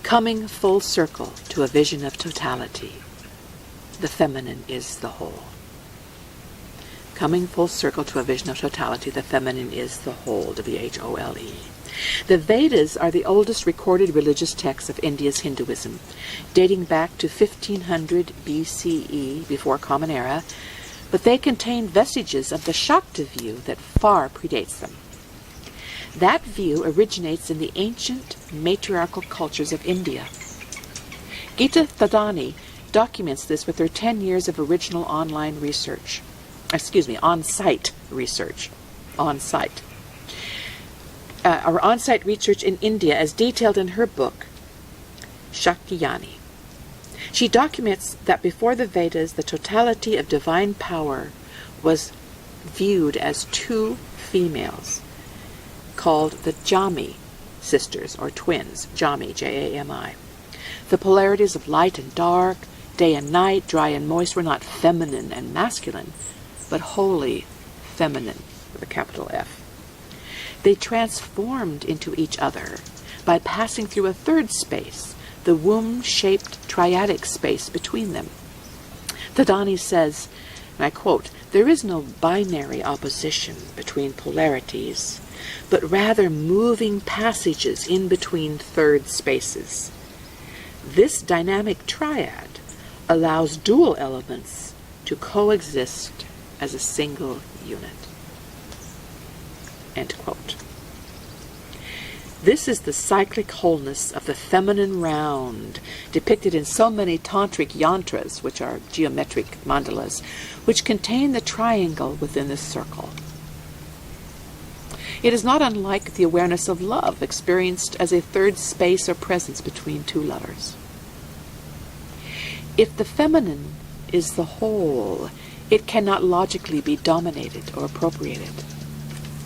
Coming full circle to a vision of totality, the feminine is the whole. Coming full circle to a vision of totality, the feminine is the whole, W-H-O-L-E. The Vedas are the oldest recorded religious texts of India's Hinduism, dating back to 1500 BCE, before Common Era, but they contain vestiges of the Shakta view that far predates them. That view originates in the ancient matriarchal cultures of India. Gita Thadani documents this with her 10 years of original on-site research. On-site research in India, as detailed in her book, Shakyani. She documents that before the Vedas, the totality of divine power was viewed as two females, called the Jami sisters, or twins, Jami, J-A-M-I. The polarities of light and dark, day and night, dry and moist, were not feminine and masculine, but wholly feminine, with a capital F. They transformed into each other by passing through a third space, the womb-shaped triadic space between them. Thadani says, and I quote, "There is no binary opposition between polarities, but rather moving passages in between third spaces. This dynamic triad allows dual elements to coexist as a single unit." End quote. This is the cyclic wholeness of the feminine round, depicted in so many tantric yantras, which are geometric mandalas, which contain the triangle within the circle. It is not unlike the awareness of love, experienced as a third space or presence between two lovers. If the feminine is the whole, it cannot logically be dominated or appropriated.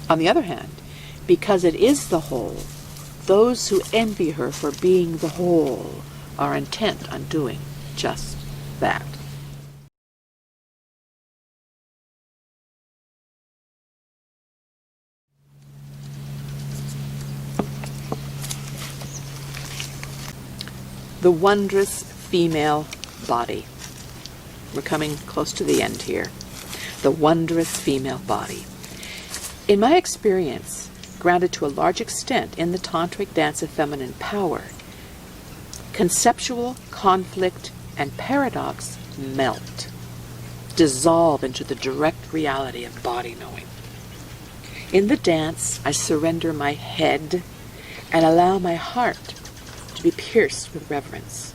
On the other hand, because it is the whole, those who envy her for being the whole are intent on doing just that. The wondrous female body. We're coming close to the end here. The wondrous female body. In my experience, grounded to a large extent in the tantric dance of feminine power, conceptual conflict and paradox melt, dissolve into the direct reality of body knowing. In the dance, I surrender my head and allow my heart to be pierced with reverence.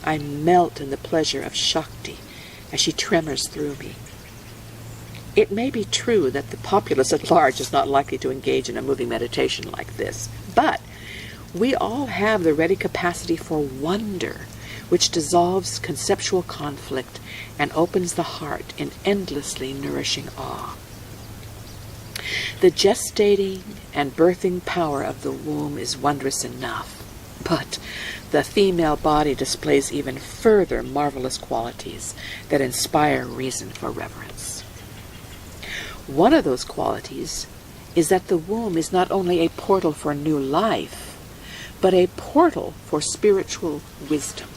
I melt in the pleasure of Shakti as she tremors through me. It may be true that the populace at large is not likely to engage in a moving meditation like this, but we all have the ready capacity for wonder, which dissolves conceptual conflict and opens the heart in endlessly nourishing awe. The gestating and birthing power of the womb is wondrous enough, but the female body displays even further marvelous qualities that inspire reason for reverence. One of those qualities is that the womb is not only a portal for new life, but a portal for spiritual wisdom.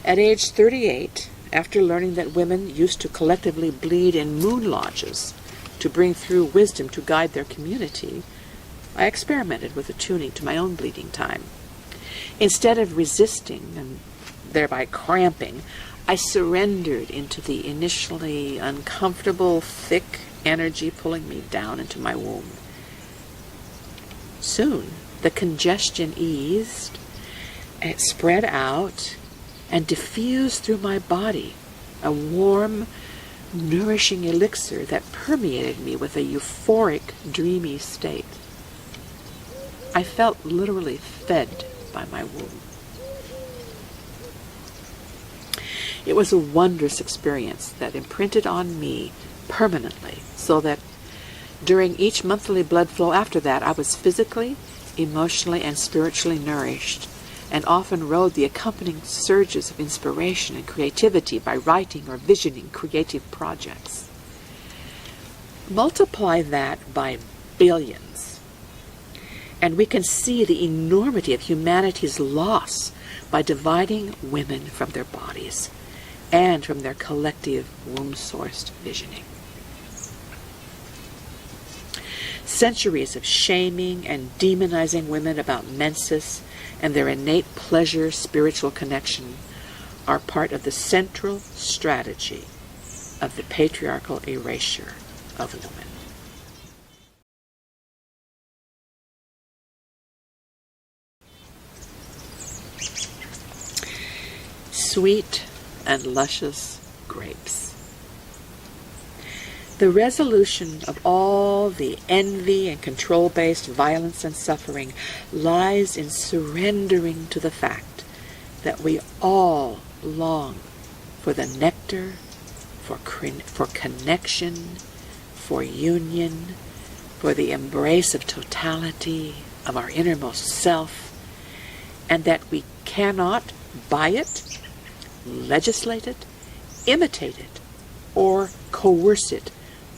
At age 38, after learning that women used to collectively bleed in moon lodges to bring through wisdom to guide their community, I experimented with attuning to my own bleeding time. Instead of resisting and thereby cramping, I surrendered into the initially uncomfortable, thick energy pulling me down into my womb. Soon, the congestion eased, it spread out, and diffused through my body, a warm, nourishing elixir that permeated me with a euphoric, dreamy state. I felt literally fed by my womb. It was a wondrous experience that imprinted on me permanently, so that during each monthly blood flow after that, I was physically, emotionally, and spiritually nourished, and often rode the accompanying surges of inspiration and creativity by writing or visioning creative projects. Multiply that by billions, And we can see the enormity of humanity's loss by dividing women from their bodies and from their collective womb-sourced visioning. Centuries of shaming and demonizing women about menses and their innate pleasure spiritual connection are part of the central strategy of the patriarchal erasure of woman. Sweet and luscious grapes. The resolution of all the envy and control-based violence and suffering lies in surrendering to the fact that we all long for the nectar, for connection, for union, for the embrace of totality, of our innermost self, and that we cannot buy it, legislate it, imitate it, or coerce it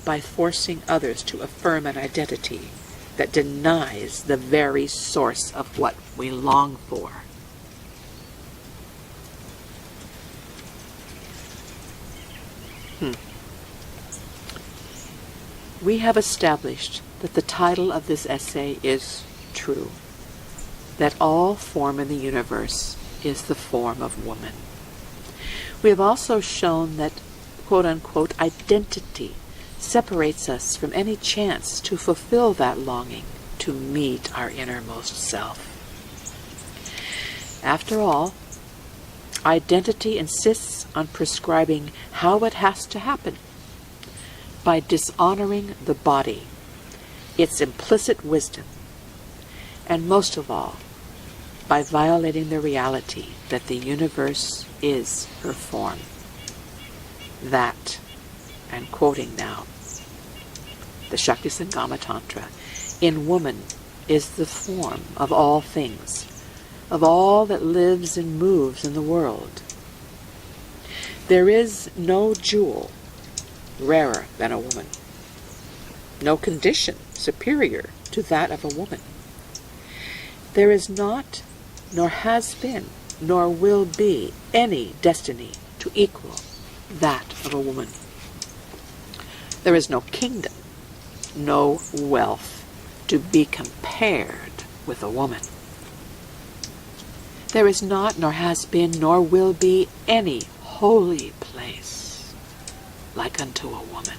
by forcing others to affirm an identity that denies the very source of what we long for. We have established that the title of this essay is true, that all form in the universe is the form of woman. We have also shown that, quote-unquote, identity separates us from any chance to fulfill that longing to meet our innermost self. After all, identity insists on prescribing how it has to happen by dishonoring the body, its implicit wisdom, and most of all, by violating the reality that the universe is her form. That, and quoting now, the Shakti Sangama Tantra, in woman is the form of all things, of all that lives and moves in the world. There is no jewel rarer than a woman, no condition superior to that of a woman. There is not, nor has been, nor will be any destiny to equal that of a woman. There is no kingdom, no wealth to be compared with a woman. There is not, nor has been, nor will be any holy place like unto a woman.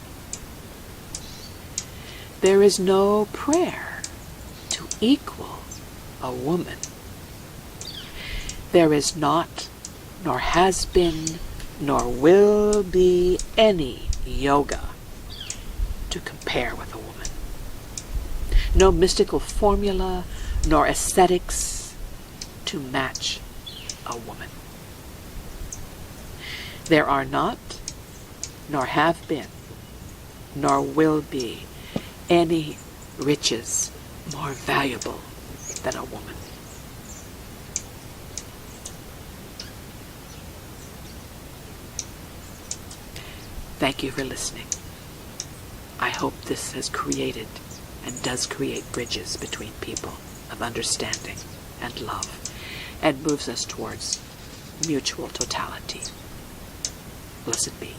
There is no prayer to equal a woman. There is not, nor has been, nor will be any yoga to compare with a woman. No mystical formula, nor ascetics to match a woman. There are not, nor have been, nor will be any riches more valuable than a woman. Thank you for listening. I hope this has created and does create bridges between people of understanding and love and moves us towards mutual totality. Blessed be.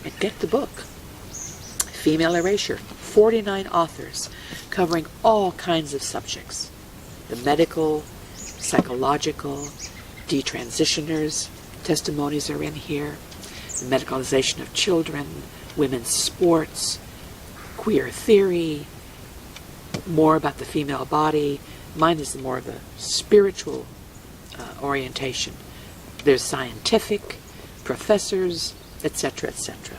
And get the book, Female Erasure, 49 authors covering all kinds of subjects. The medical, psychological, detransitioners, testimonies are in here, the medicalization of children, women's sports, queer theory, more about the female body. Mine is more of a spiritual orientation. There's scientific, professors, etc., etc.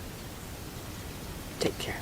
Take care.